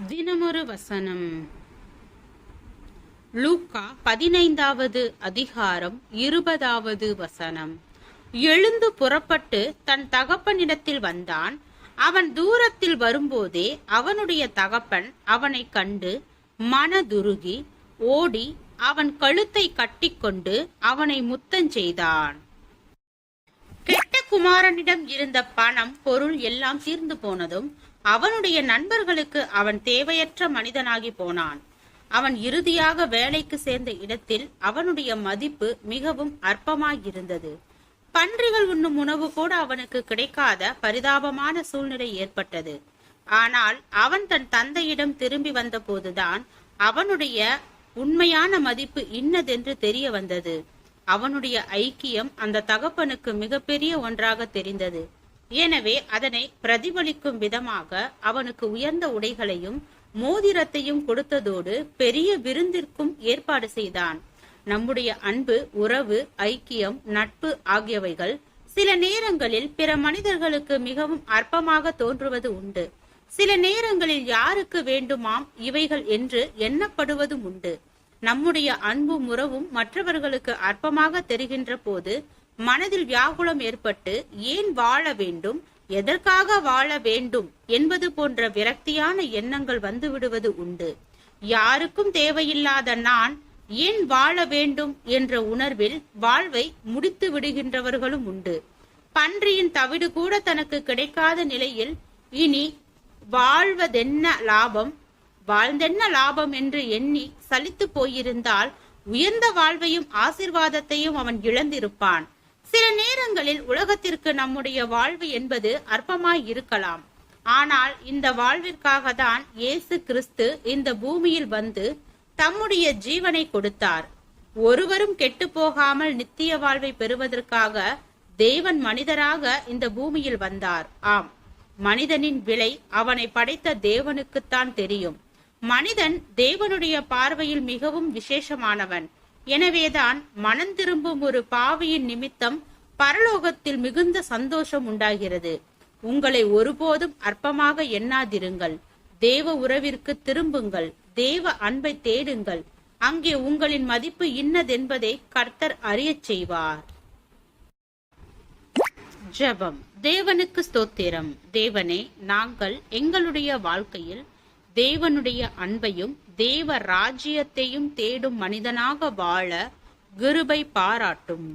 தினமொரு வசனம். லூக்கா 15வது அதிகாரம் 20வது வசனம். எழுந்து புறப்பட்டு தன் தகப்பனிடத்தில் வந்தான். அவன் தூரத்தில் வரும்போதே அவனுடைய தகப்பன் அவனை கண்டு மனதுருகி ஓடி அவன் கழுத்தை கட்டிக்கொண்டு அவனை முத்தஞ்செய்தான். கெட்ட குமாரனிடம் இருந்த பணம் பொருள் எல்லாம் தீர்ந்து போனதும் அவனுடைய நண்பர்களுக்கு அவன் தேவையற்ற மனிதனாகி போனான். அவன் இறுதியாக வேலைக்கு சேர்ந்த இடத்தில் அவனுடைய மதிப்பு மிகவும் அற்பமாயிருந்தது. பன்றிகள் உண்ணும் உணவு கூட அவனுக்கு கிடைக்காத பரிதாபமான சூழ்நிலை ஏற்பட்டது. ஆனால் அவன் தன் தந்தையிடம் திரும்பி வந்த போதுதான் அவனுடைய உண்மையான மதிப்பு இன்னதென்று தெரிய வந்தது. அவனுடைய ஐக்கியம் அந்த தகப்பனுக்கு மிகப்பெரிய ஒன்றாக தெரிந்தது. எனவே அதனை பிரதிபலிக்கும் விதமாக அவனுக்கு உயர்ந்த உடைகளையும் மோதிரத்தையும் கொடுத்ததோடு பெரிய விருந்திற்கும் ஏற்பாடு செய்தான். நம்முடைய அன்பு, உறவு, ஐக்கியம், நட்பு ஆகியவைகள் சில நேரங்களில் பிற மனிதர்களுக்கு மிகவும் அற்பமாக தோன்றுவது உண்டு. சில நேரங்களில் யாருக்கு வேண்டுமாம் இவைகள் என்று எண்ணப்படுவதும் உண்டு. நம்முடைய அன்பும் உறவும் மற்றவர்களுக்கு அற்பமாக தெரிகின்ற போது மனதில் வியாகுலம் ஏற்பட்டு ஏன் வாழ வேண்டும், எதற்காக வாழ வேண்டும் என்பது போன்ற விரக்தியான எண்ணங்கள் வந்துவிடுவது உண்டு. யாருக்கும் தேவையில்லாத நான் ஏன் வாழ வேண்டும் என்ற உணர்வில் வாழ்வை முடித்து விடுகின்றவர்களும் உண்டு. பன்றியின் தவிடு கூட தனக்கு கிடைக்காத நிலையில் இனி வாழ்வதென்ன லாபம், வாழ்ந்தென்ன லாபம் என்று எண்ணி சலித்து போயிருந்தால் உயர்ந்த வாழ்வையும் ஆசீர்வாதத்தையும் அவன் இழந்திருப்பான். சில நேரங்களில் உலகத்திற்கு நம்முடைய வாழ்வு என்பது அற்பமாய் இருக்கலாம். ஆனால் இந்த வாழ்விற்காக தான் இயேசு கிறிஸ்து இந்த பூமியில் வந்து தம்முடைய ஜீவனை கொடுத்தார். ஒருவரும் கெட்டு போகாமல் நித்திய வாழ்வை பெறுவதற்காக தேவன் மனிதராக இந்த பூமியில் வந்தார். ஆம், மனிதனின் விலை அவனை படைத்த தேவனுக்குத்தான் தெரியும். மனிதன் தேவனுடைய பார்வையில் மிகவும் விசேஷமானவன். எனவேதான் மனம் திரும்பும் ஒரு பாவியின் நிமித்தம் பரலோகத்தில் மிகுந்த சந்தோஷம் உண்டாகிறது. உங்களை ஒருபோதும் அற்பமாக எண்ணாதிருங்கள். தேவ உறவிற்கு திரும்புங்கள். தேவ அன்பை தேடுங்கள். அங்கே உங்களின் மதிப்பு இன்னதென்பதை கர்த்தர் அறியச் செய்வார். ஜெபம். தேவனுக்கு ஸ்தோத்திரம். தேவனே, நாங்கள் எங்களுடைய வாழ்க்கையில் தேவனுடைய அன்பையும் தேவ ராஜ்யத்தையும் தேடும் மனிதனாக வாழ கிருபை பாராட்டும்.